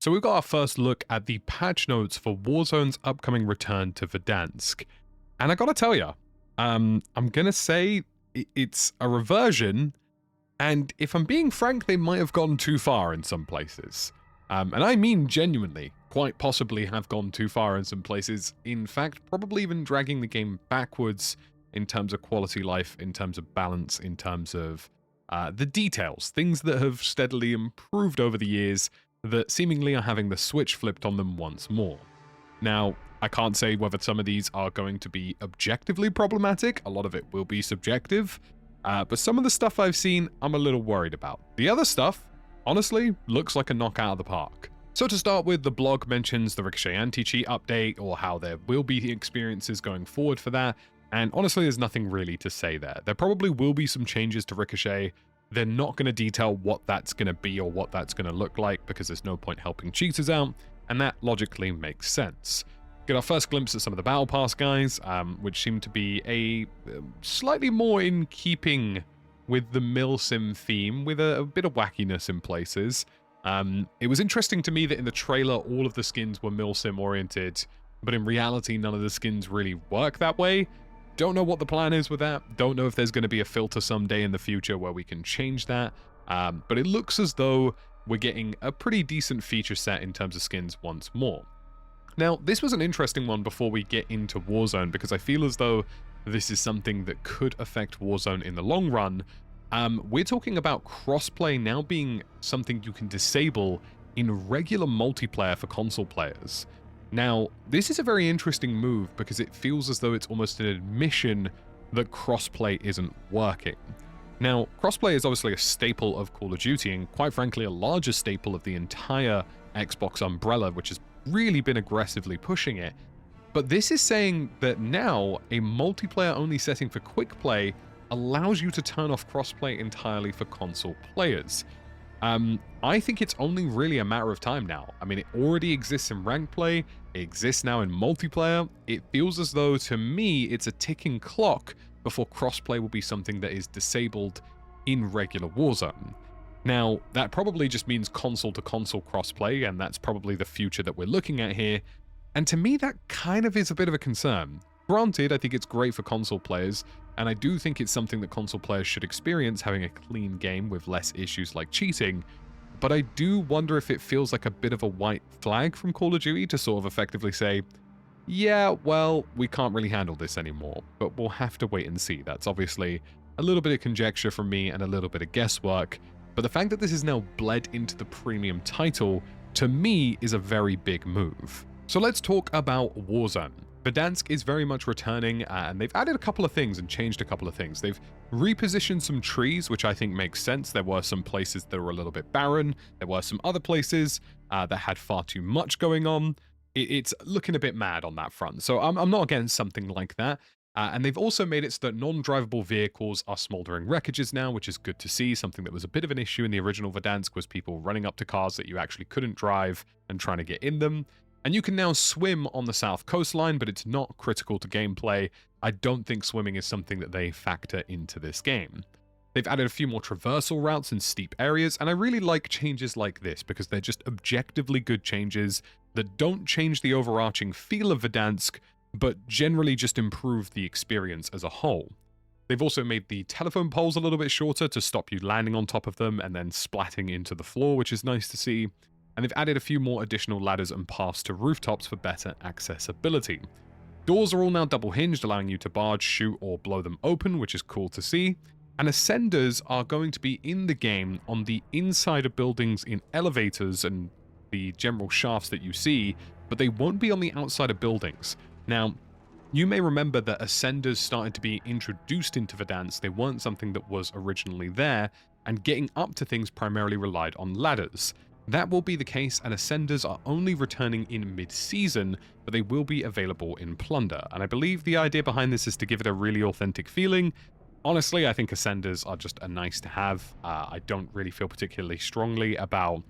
So we've got our first look at the patch notes for Warzone's upcoming return to Verdansk. And I gotta tell ya, I'm gonna say it's a reversion, and if I'm being frank, they might have gone too far in some places. And I mean genuinely, quite possibly have gone too far in some places. In fact, probably even dragging the game backwards in terms of quality life, in terms of balance, in terms of the details, things that have steadily improved over the years that seemingly are having the switch flipped on them once more. Now, I can't say whether some of these are going to be objectively problematic, a lot of it will be subjective, but some of the stuff I've seen, I'm a little worried about. The other stuff, honestly, looks like a knockout of the park. So to start with, the blog mentions the Ricochet anti-cheat update, or how there will be experiences going forward for that, and honestly, there's nothing really to say there. There probably will be some changes to Ricochet. They're not going to detail what that's going to be or what that's going to look like, because there's no point helping cheaters out, and that logically makes sense. Get our first glimpse at some of the Battle Pass guys, which seem to be a slightly more in keeping with the Milsim theme, with a bit of wackiness in places. It was interesting to me that in the trailer, all of the skins were Milsim oriented, but in reality, none of the skins really work that way. Don't know what the plan is with that. Don't know if there's going to be a filter someday in the future where we can change that. But it looks as though we're getting a pretty decent feature set in terms of skins once more. Now, this was an interesting one before we get into Warzone, because I feel as though this is something that could affect Warzone in the long run. We're talking about crossplay now being something you can disable in regular multiplayer for console players. Now, this is a very interesting move because it feels as though it's almost an admission that crossplay isn't working. Now, crossplay is obviously a staple of Call of Duty, and quite frankly, a larger staple of the entire Xbox umbrella, which has really been aggressively pushing it. But this is saying that now a multiplayer-only setting for quick play allows you to turn off crossplay entirely for console players. I think it's only really a matter of time now. I mean, it already exists in ranked play, it exists now in multiplayer. It feels as though, to me, it's a ticking clock before crossplay will be something that is disabled in regular Warzone. Now, that probably just means console-to-console crossplay, and that's probably the future that we're looking at here. And to me, that kind of is a bit of a concern. Granted, I think it's great for console players, and I do think it's something that console players should experience, having a clean game with less issues like cheating, but I do wonder if it feels like a bit of a white flag from Call of Duty to sort of effectively say, yeah, well, we can't really handle this anymore, but we'll have to wait and see. That's obviously a little bit of conjecture from me and a little bit of guesswork, but the fact that this is now bled into the premium title, to me, is a very big move. So let's talk about Warzone. Verdansk is very much returning, and they've added a couple of things and changed a couple of things. They've repositioned some trees, which I think makes sense. There were some places that were a little bit barren. There were some other places that had far too much going on. It's looking a bit mad on that front. So I'm not against something like that. And they've also made it so that non-drivable vehicles are smoldering wreckages now, which is good to see. Something that was a bit of an issue in the original Verdansk was people running up to cars that you actually couldn't drive and trying to get in them. And you can now swim on the south coastline, but it's not critical to gameplay. I don't think swimming is something that they factor into this game. They've added a few more traversal routes in steep areas, and I really like changes like this because they're just objectively good changes that don't change the overarching feel of Verdansk, but generally just improve the experience as a whole. They've also made the telephone poles a little bit shorter to stop you landing on top of them and then splatting into the floor, which is nice to see. And they've added a few more additional ladders and paths to rooftops for better accessibility. Doors are all now double hinged, allowing you to barge, shoot, or blow them open, which is cool to see. And ascenders are going to be in the game on the inside of buildings in elevators and the general shafts that you see, but they won't be on the outside of buildings. Now, you may remember that ascenders started to be introduced into Verdansk. They weren't something that was originally there, and getting up to things primarily relied on ladders. That will be the case, and ascenders are only returning in mid-season, but they will be available in plunder. And I believe the idea behind this is to give it a really authentic feeling. Honestly, I think ascenders are just a nice to have. I don't really feel particularly strongly about,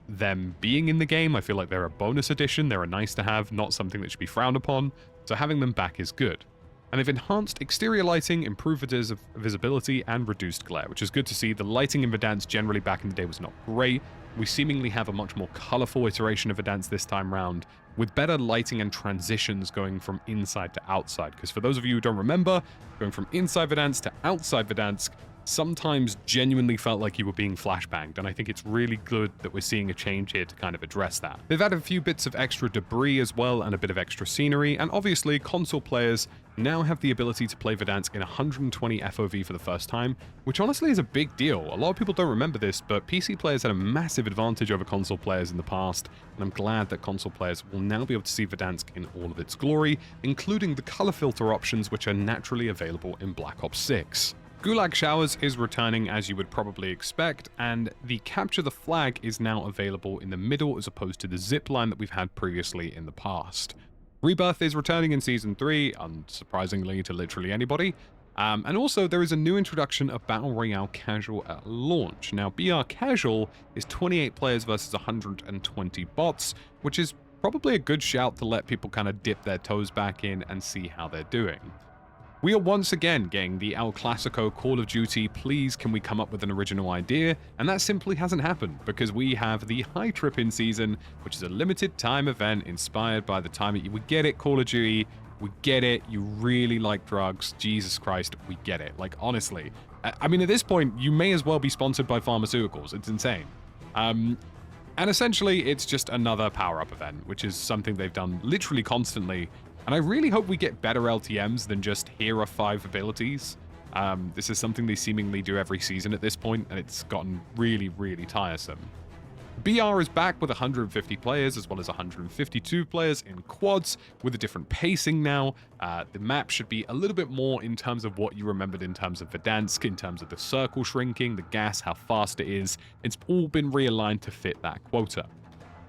them being in the game. I feel like they're a bonus addition. They're a nice to have, not something that should be frowned upon. So having them back is good. And they've enhanced exterior lighting, improved visibility, and reduced glare, which is good to see. The lighting in Verdansk generally back in the day was not great. we seemingly have a much more colorful iteration of Verdansk this time round, with better lighting and transitions going from inside to outside. Because for those of you who don't remember, going from inside Verdansk to outside Verdansk sometimes genuinely felt like you were being flashbanged, and I think it's really good that we're seeing a change here to kind of address that. They've added a few bits of extra debris as well, and a bit of extra scenery, and obviously console players now have the ability to play Verdansk in 120 FOV for the first time, which honestly is a big deal. A lot of people don't remember this, but PC players had a massive advantage over console players in the past, and I'm glad that console players will now be able to see Verdansk in all of its glory, including the color filter options which are naturally available in Black Ops 6. Gulag Showers is returning as you would probably expect, and the Capture the Flag is now available in the middle as opposed to the zip line that we've had previously in the past. Rebirth is returning in Season 3, unsurprisingly to literally anybody, and also there is a new introduction of Battle Royale Casual at launch. Now, BR Casual is 28 players versus 120 bots, which is probably a good shout to let people kind of dip their toes back in and see how they're doing. We are once again getting the El Clasico Call of Duty, please can we come up with an original idea? And that simply hasn't happened because we have the High Trip in season, which is a limited time event inspired by the time we get it, Call of Duty, we get it, you really like drugs, Jesus Christ, we get it. Like, honestly, I mean, at this point, you may as well be sponsored by pharmaceuticals, it's insane. And essentially, it's just another power-up event, which is something they've done literally constantly. And I really hope we get better LTMs than just here are 5 abilities. This is something they seemingly do every season at this point, and it's gotten really, really tiresome. BR is back with 150 players as well as 152 players in quads with a different pacing now. The map should be a little bit more in terms of what you remembered in terms of Verdansk, in terms of the circle shrinking, the gas, how fast it is. It's all been realigned to fit that quota.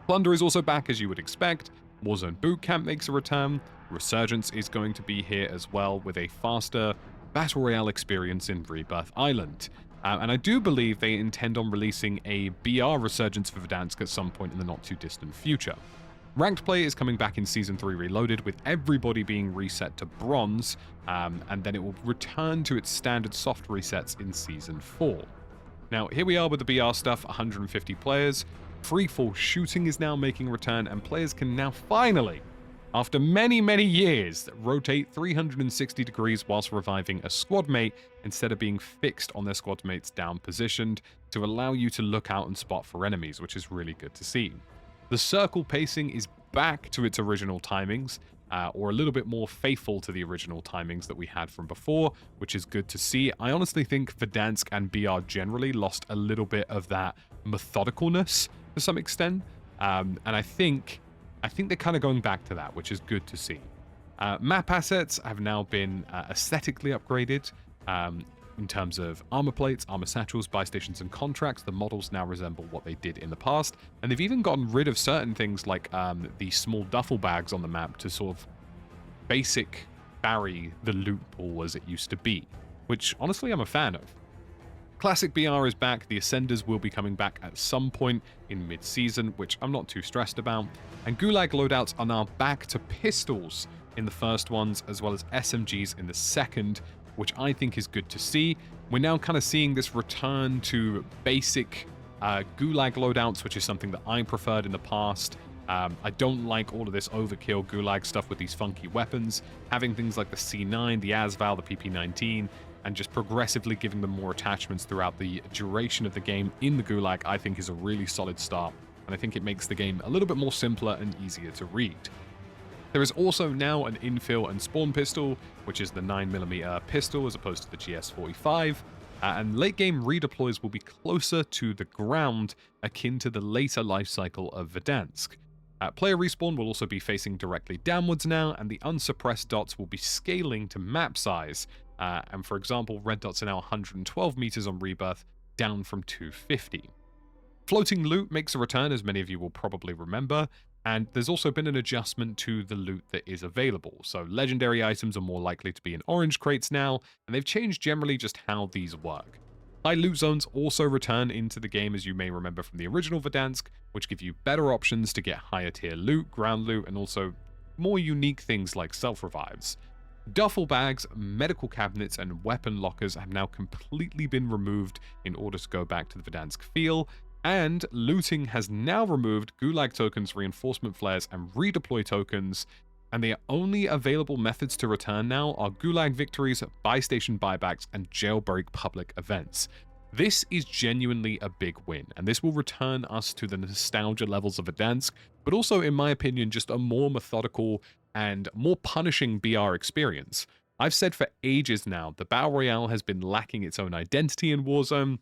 Plunder is also back as you would expect. Warzone Bootcamp makes a return. Resurgence is going to be here as well with a faster Battle Royale experience in Rebirth Island. And I do believe they intend on releasing a BR Resurgence for Verdansk at some point in the not too distant future. Ranked play is coming back in Season 3 Reloaded with everybody being reset to Bronze, and then it will return to its standard soft resets in Season 4. Now here we are with the BR stuff, 150 players. Freefall shooting is now making a return, and players can now finally, after many, many years, rotate 360 degrees whilst reviving a squad mate instead of being fixed on their squad mate's down positioned to allow you to look out and spot for enemies, which is really good to see. The circle pacing is back to its original timings, or a little bit more faithful to the original timings that we had from before, which is good to see. I honestly think Verdansk and BR generally lost a little bit of that methodicalness to some extent, and I think they're kind of going back to that, which is good to see. Map assets have now been aesthetically upgraded in terms of armor plates, armor satchels, buy stations, and contracts. The models now resemble what they did in the past, and they've even gotten rid of certain things like the small duffel bags on the map to sort of basic bury the loot pool as it used to be, which honestly I'm a fan of. Classic BR is back, the Ascenders will be coming back at some point in mid-season, which I'm not too stressed about, and Gulag loadouts are now back to pistols in the first ones, as well as SMGs in the second, which I think is good to see. We're now kind of seeing this return to basic Gulag loadouts, which is something that I preferred in the past. I don't like all of this overkill Gulag stuff with these funky weapons. Having things like the C9, the Asval, the PP19, and just progressively giving them more attachments throughout the duration of the game in the Gulag, I think is a really solid start, and I think it makes the game a little bit more simpler and easier to read. There is also now an infill and spawn pistol, which is the 9mm pistol as opposed to the GS45, and late game redeploys will be closer to the ground, akin to the later life cycle of Verdansk. Player respawn will also be facing directly downwards now, and the unsuppressed dots will be scaling to map size. And for example, red dots are now 112 meters on Rebirth, down from 250. Floating loot makes a return, as many of you will probably remember, and there's also been an adjustment to the loot that is available. So legendary items are more likely to be in orange crates now, and they've changed generally just how these work. High loot zones also return into the game, as you may remember from the original Verdansk, which give you better options to get higher tier loot, ground loot, and also more unique things like self-revives. Duffel bags, medical cabinets, and weapon lockers have now completely been removed in order to go back to the Verdansk feel, And looting has now removed Gulag tokens, reinforcement flares, and redeploy tokens, and the only available methods to return now are Gulag victories, buy station buybacks, and jailbreak public events. This is genuinely a big win, and this will return us to the nostalgia levels of Verdansk, but also, in my opinion, just a more methodical and more punishing BR experience. I've said for ages now, the Battle Royale has been lacking its own identity in Warzone,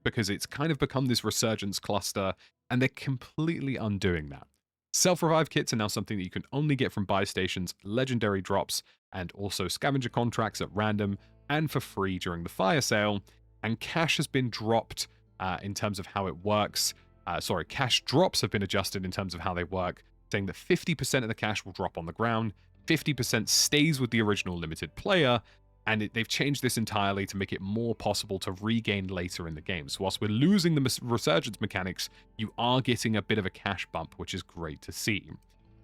because it's kind of become this resurgence cluster, and they're completely undoing that. Self-revive kits are now something that you can only get from buy stations, legendary drops, and also scavenger contracts at random and for free during the fire sale, and cash has been dropped in terms of how it works. Cash drops have been adjusted in terms of how they work, saying that 50% of the cash will drop on the ground, 50% stays with the original limited player, and they've changed this entirely to make it more possible to regain later in the game. So whilst we're losing the resurgence mechanics, you are getting a bit of a cash bump, which is great to see.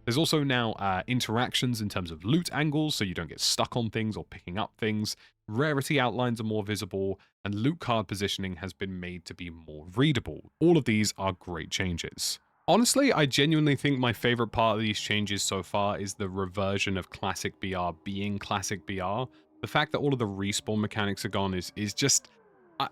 There's also now interactions in terms of loot angles, so you don't get stuck on things or picking up things. Rarity outlines are more visible, and loot card positioning has been made to be more readable. All of these are great changes. Honestly, I genuinely think my favorite part of these changes so far is the reversion of Classic BR being Classic BR. The fact that all of the respawn mechanics are gone is just...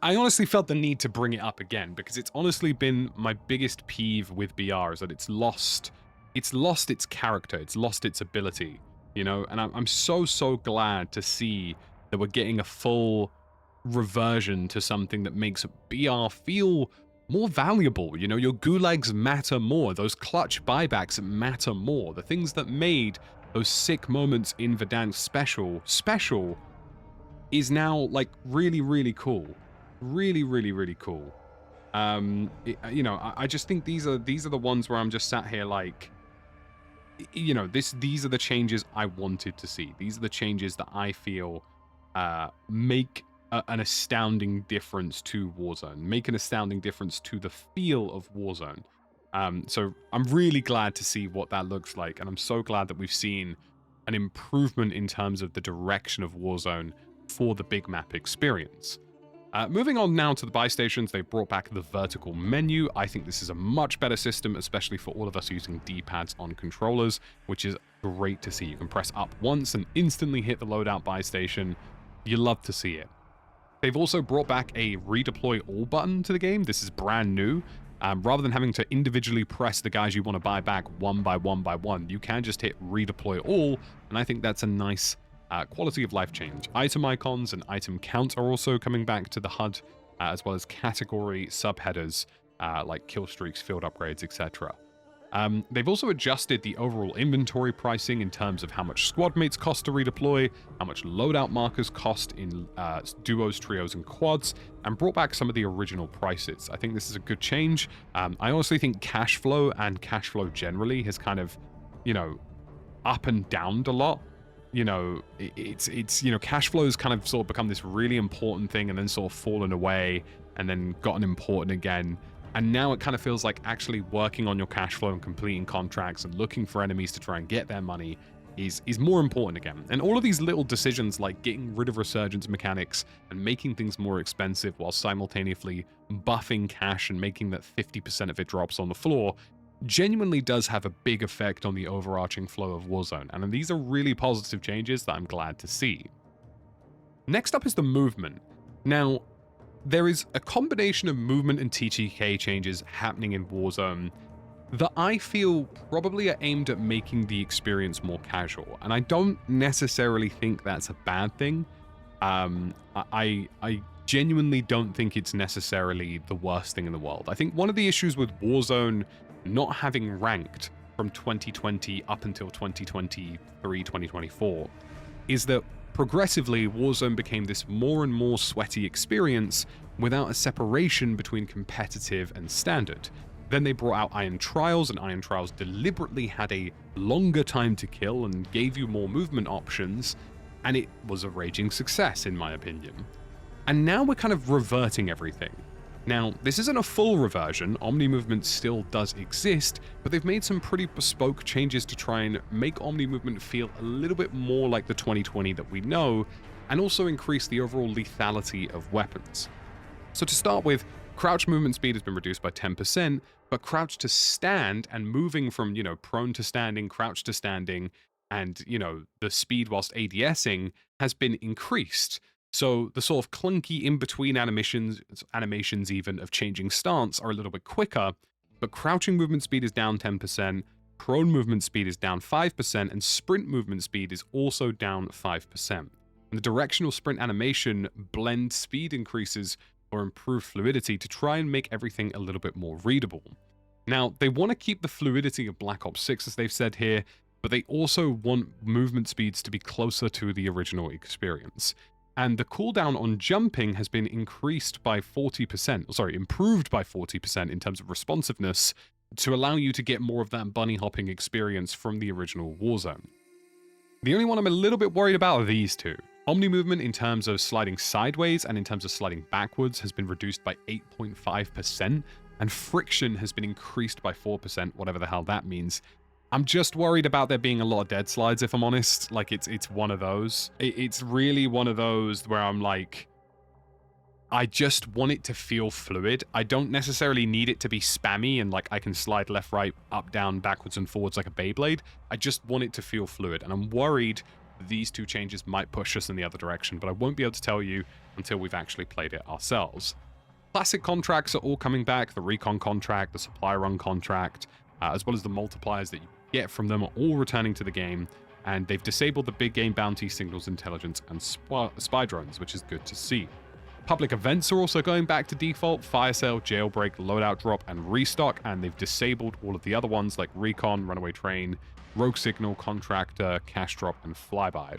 I honestly felt the need to bring it up again, because it's honestly been my biggest peeve with BR, is that it's lost its character, it's lost its ability, you know? And I'm so glad to see that we're getting a full reversion to something that makes BR feel more valuable. You know, your gulags matter more, those clutch buybacks matter more, the things that made those sick moments in Verdansk special is now like really cool, really cool. You know, I just think these are the ones where I'm just sat here like, you know, these are the changes I wanted to see. These are the changes that I feel make an astounding difference to Warzone, make an astounding difference to the feel of Warzone. So I'm really glad to see what that looks like, and I'm so glad that we've seen an improvement in terms of the direction of Warzone for the big map experience. Moving on now to the buy stations, they've brought back the vertical menu. I think this is a much better system, especially for all of us using D-pads on controllers, which is great to see. You can press up once and instantly hit the loadout buy station. You love to see it. They've also brought back a redeploy all button to the game. This is brand new. Rather than having to individually press the guys you want to buy back one by one, you can just hit redeploy all, and I think that's a nice quality of life change. Item icons and item count are also coming back to the HUD, as well as category subheaders like kill streaks, field upgrades, etc. They've also adjusted the overall inventory pricing in terms of how much squad mates cost to redeploy, how much loadout markers cost in duos, trios, and quads, and brought back some of the original prices. I think this is a good change. I honestly think cash flow and cash flow generally has kind of, you know, up and downed a lot. You know, it's you know, cash flow has kind of sort of become this really important thing and then sort of fallen away and then gotten important again. And now it kind of feels like actually working on your cash flow and completing contracts and looking for enemies to try and get their money is more important again. And all of these little decisions like getting rid of resurgence mechanics and making things more expensive while simultaneously buffing cash and making that 50% of it drops on the floor genuinely does have a big effect on the overarching flow of Warzone. And these are really positive changes that I'm glad to see. Next up is the movement. Now, there is a combination of movement and TTK changes happening in Warzone that I feel probably are aimed at making the experience more casual, and I don't necessarily think that's a bad thing. I genuinely don't think it's necessarily the worst thing in the world. I think one of the issues with Warzone not having ranked from 2020 up until 2023, 2024 is that progressively, Warzone became this more and more sweaty experience without a separation between competitive and standard. Then they brought out Iron Trials, and Iron Trials deliberately had a longer time to kill and gave you more movement options, and it was a raging success, in my opinion. And now we're kind of reverting everything. Now, this isn't a full reversion, Omni Movement still does exist, but they've made some pretty bespoke changes to try and make Omni Movement feel a little bit more like the 2020 that we know, and also increase the overall lethality of weapons. So to start with, Crouch movement speed has been reduced by 10%, but crouch to stand and moving from, prone to standing, crouch to standing, and, the speed whilst ADSing has been increased. So the sort of clunky in-between animations even of changing stance are a little bit quicker, but crouching movement speed is down 10%, prone movement speed is down 5%, and sprint movement speed is also down 5%. And the directional sprint animation blend speed increases or improve fluidity to try and make everything a little bit more readable. Now, they want to keep the fluidity of Black Ops 6, as they've said here, but they also want movement speeds to be closer to the original experience. And the cooldown on jumping has been increased by 40%, improved by 40% in terms of responsiveness to allow you to get more of that bunny hopping experience from the original Warzone. The only one I'm a little bit worried about are these two. Omni movement in terms of sliding sideways and in terms of sliding backwards has been reduced by 8.5%, and friction has been increased by 4%, whatever the hell that means. I'm just worried about there being a lot of dead slides, if I'm honest. Like, it's one of those. It's really one of those where I'm like, I just want it to feel fluid. I don't necessarily need it to be spammy and like I can slide left, right, up, down, backwards, and forwards like a Beyblade. I just want it to feel fluid, and I'm worried these two changes might push us in the other direction, but I won't be able to tell you until we've actually played it ourselves. Classic contracts are all coming back. The recon contract, the supply run contract, as well as the multipliers that you get from them are all returning to the game, and they've disabled the big game bounty, signals intelligence, and spy drones, which is good to see. Public events are also going back to default: fire sale, jailbreak, loadout drop, and restock, and they've disabled all of the other ones like recon, runaway train, rogue signal, contractor, cash drop, and flyby.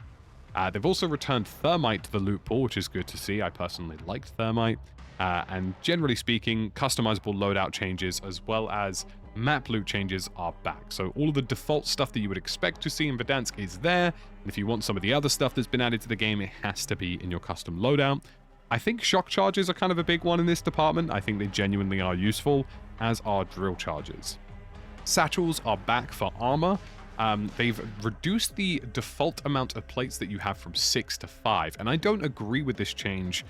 They've also returned thermite to the loot pool, which is good to see. I personally liked thermite. And generally speaking, customizable loadout changes as well as map loot changes are back. So all of the default stuff that you would expect to see in Verdansk is there. And if you want some of the other stuff that's been added to the game, it has to be in your custom loadout. I think shock charges are kind of a big one in this department. I think they genuinely are useful, as are drill charges. Satchels are back for armor. They've reduced the default amount of plates that you have from 6 to 5. And I don't agree with this change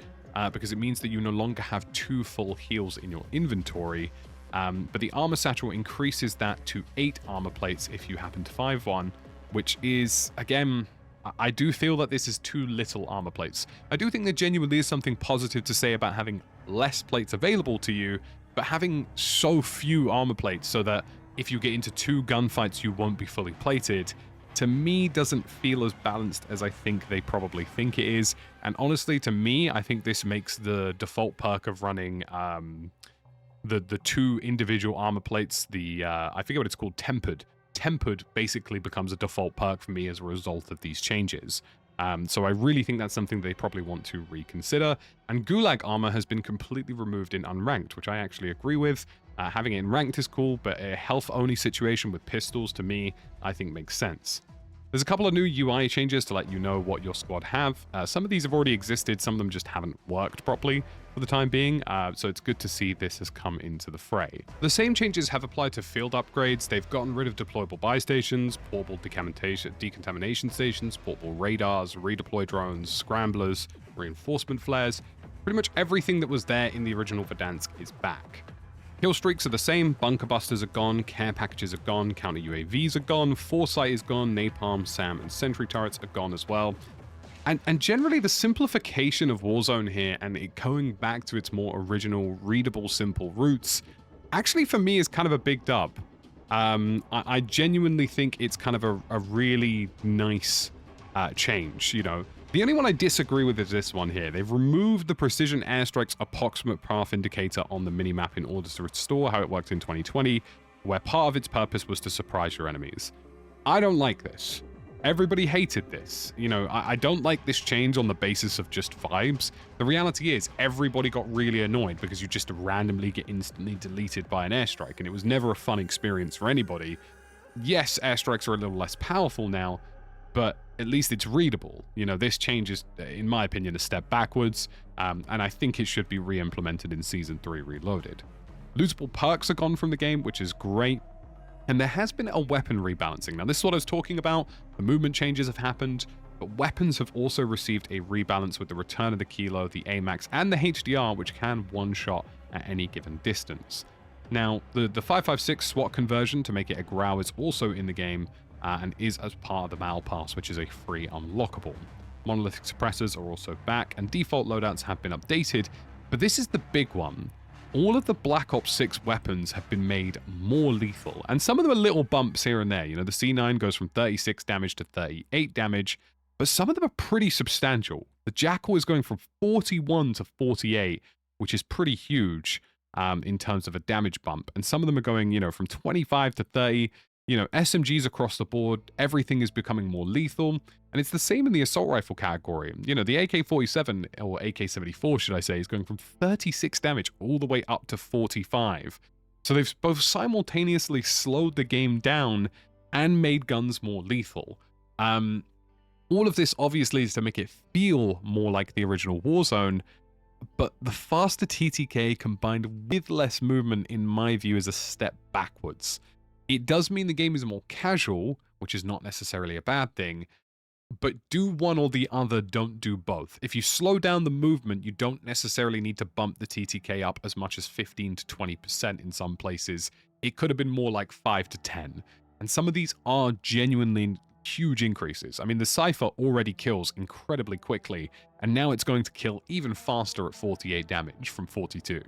because it means that you no longer have 2 full heals in your inventory. But the armor satchel increases that to 8 armor plates if you happen to find one, which is, again, I do feel that this is too little armor plates. I do think there genuinely is something positive to say about having less plates available to you, but having so few armor plates so that if you get into 2 gunfights you won't be fully plated, to me doesn't feel as balanced as I think they probably think it is. And honestly, to me, I think this makes the default perk of running the 2 individual armor plates, I forget what it's called, tempered basically becomes a default perk for me as a result of these changes. So I really think that's something they probably want to reconsider. And Gulag armor has been completely removed in unranked, which I actually agree with. Having it in ranked is cool, but a health-only situation with pistols, to me, I think makes sense. There's a couple of new UI changes to let you know what your squad have. Some of these have already existed, some of them just haven't worked properly for the time being, so it's good to see this has come into the fray. The same changes have applied to field upgrades. They've gotten rid of deployable buy stations, portable decontamination stations, portable radars, redeploy drones, scramblers, reinforcement flares. Pretty much everything that was there in the original Verdansk is back. Kill streaks are the same, bunker busters are gone, care packages are gone, counter UAVs are gone, foresight is gone, napalm, SAM, and sentry turrets are gone as well. And generally the simplification of Warzone here and it going back to its more original, readable, simple roots, actually for me is kind of a big dub. I genuinely think it's kind of a really nice change, you know. The only one I disagree with is this one here. They've removed the precision airstrike's approximate path indicator on the minimap in order to restore how it worked in 2020, where part of its purpose was to surprise your enemies. I don't like this. Everybody hated this. You know, I don't like this change on the basis of just vibes. The reality is everybody got really annoyed because you just randomly get instantly deleted by an airstrike, and it was never a fun experience for anybody. Yes, airstrikes are a little less powerful now, but at least it's readable. You know, this change is, in my opinion, a step backwards, and I think it should be re-implemented in Season 3 Reloaded. Lootable perks are gone from the game, which is great. And there has been a weapon rebalancing. Now, this is what I was talking about. The movement changes have happened, but weapons have also received a rebalance with the return of the Kilo, the AMAX, and the HDR, which can one-shot at any given distance. Now, the 5.56 SWAT conversion to make it a Grau is also in the game, and is as part of the Battle Pass, which is a free unlockable. Monolithic suppressors are also back, and default loadouts have been updated, but this is the big one. All of the Black Ops 6 weapons have been made more lethal, and some of them are little bumps here and there. You know, the C9 goes from 36 damage to 38 damage, but some of them are pretty substantial. The Jackal is going from 41 to 48, which is pretty huge in terms of a damage bump, and some of them are going, you know, from 25 to 30. You know, SMGs across the board, everything is becoming more lethal, and it's the same in the assault rifle category. You know, the AK-47, or AK-74 should I say, is going from 36 damage all the way up to 45. So they've both simultaneously slowed the game down and made guns more lethal. All of this obviously is to make it feel more like the original Warzone, but the faster TTK combined with less movement, in my view, is a step backwards. It does mean the game is more casual, which is not necessarily a bad thing, but do one or the other, don't do both. If you slow down the movement, you don't necessarily need to bump the TTK up as much as 15 to 20% in some places. It could have been more like 5 to 10. And some of these are genuinely huge increases. I mean, the Cypher already kills incredibly quickly, and now it's going to kill even faster at 48 damage from 42.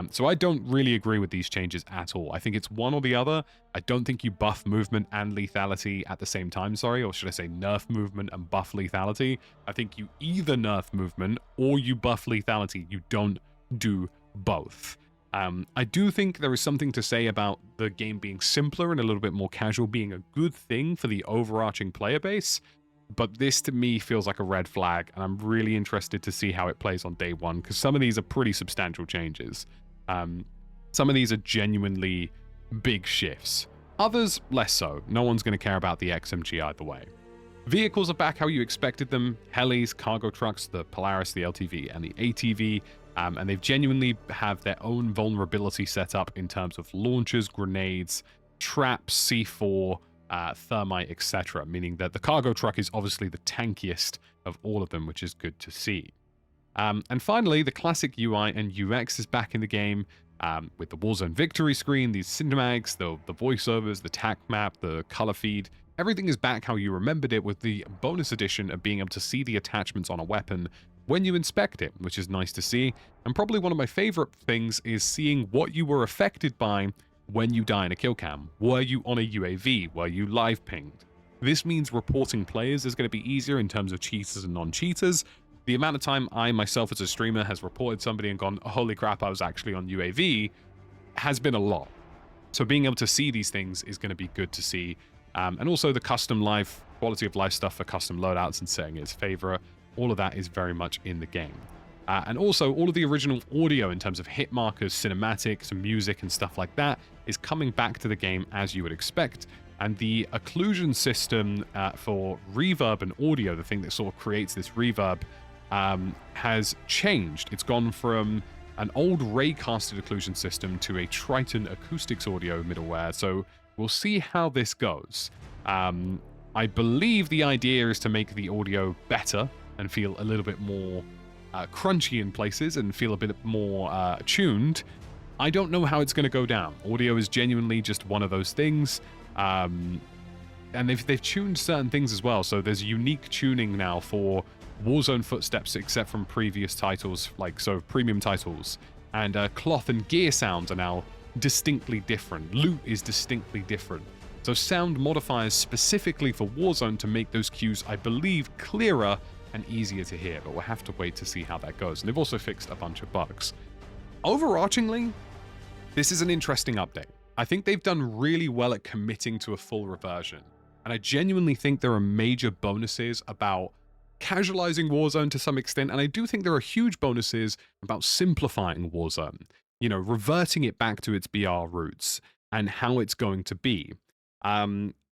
So I don't really agree with these changes at all. I think it's one or the other. I don't think you buff movement and lethality at the same time, or should I say nerf movement and buff lethality. I think you either nerf movement or you buff lethality. You don't do both. I do think there is something to say about the game being simpler and a little bit more casual being a good thing for the overarching player base, but this to me feels like a red flag, and I'm really interested to see how it plays on day one, because some of these are pretty substantial changes. Some of these are genuinely big shifts. Others, less so. No one's going to care about the XMG either way. Vehicles are back how you expected them. Helis, cargo trucks, the Polaris, the LTV, and the ATV. And they've genuinely have their own vulnerability set up in terms of launchers, grenades, traps, C4, thermite, etc. Meaning that the cargo truck is obviously the tankiest of all of them, which is good to see. And finally, the classic UI and UX is back in the game, with the Warzone victory screen, these cinematics, the voiceovers, the tac map, the color feed. Everything is back how you remembered it, with the bonus addition of being able to see the attachments on a weapon when you inspect it, which is nice to see. And probably one of my favorite things is seeing what you were affected by when you die in a kill cam. Were you on a UAV? Were you live pinged? This means reporting players is going to be easier in terms of cheaters and non-cheaters. The amount of time I myself as a streamer has reported somebody and gone, holy crap, I was actually on UAV, has been a lot. So being able to see these things is going to be good to see. And also the custom life, quality of life stuff for custom loadouts and setting its favorite, all of that is very much in the game. And also all of the original audio in terms of hit markers, cinematics, and music and stuff like that is coming back to the game as you would expect. And the occlusion system for reverb and audio, the thing that sort of creates this reverb, has changed. It's gone from an old raycasted occlusion system to a Triton acoustics audio middleware. So we'll see how this goes. I believe the idea is to make the audio better and feel a little bit more crunchy in places and feel a bit more tuned. I don't know how it's going to go down. Audio is genuinely just one of those things. And they've tuned certain things as well. So there's unique tuning now for Warzone footsteps, except from previous titles, like premium titles. And cloth and gear sounds are now distinctly different. Loot is distinctly different. So sound modifiers specifically for Warzone to make those cues, I believe, clearer and easier to hear. But we'll have to wait to see how that goes. And they've also fixed a bunch of bugs. Overarchingly, this is an interesting update. I think they've done really well at committing to a full reversion. And I genuinely think there are major bonuses about casualizing Warzone to some extent, and I do think there are huge bonuses about simplifying Warzone, you know, reverting it back to its BR roots and how it's going to be.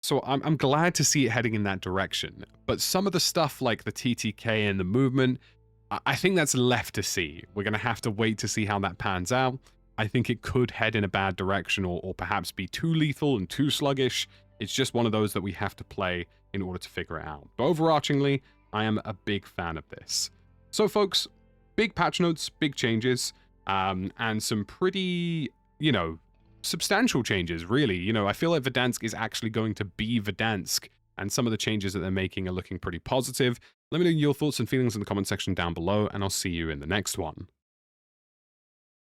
So I'm glad to see it heading in that direction, but some of the stuff like the TTK and the movement, I think that's left to see. We're going to have to wait to see how that pans out. I think it could head in a bad direction or perhaps be too lethal and too sluggish. It's just one of those that we have to play in order to figure it out. But overarchingly, I am a big fan of this. So folks, big patch notes, big changes, and some pretty, substantial changes, really. I feel like Verdansk is actually going to be Verdansk, and some of the changes that they're making are looking pretty positive. Let me know your thoughts and feelings in the comment section down below, and I'll see you in the next one.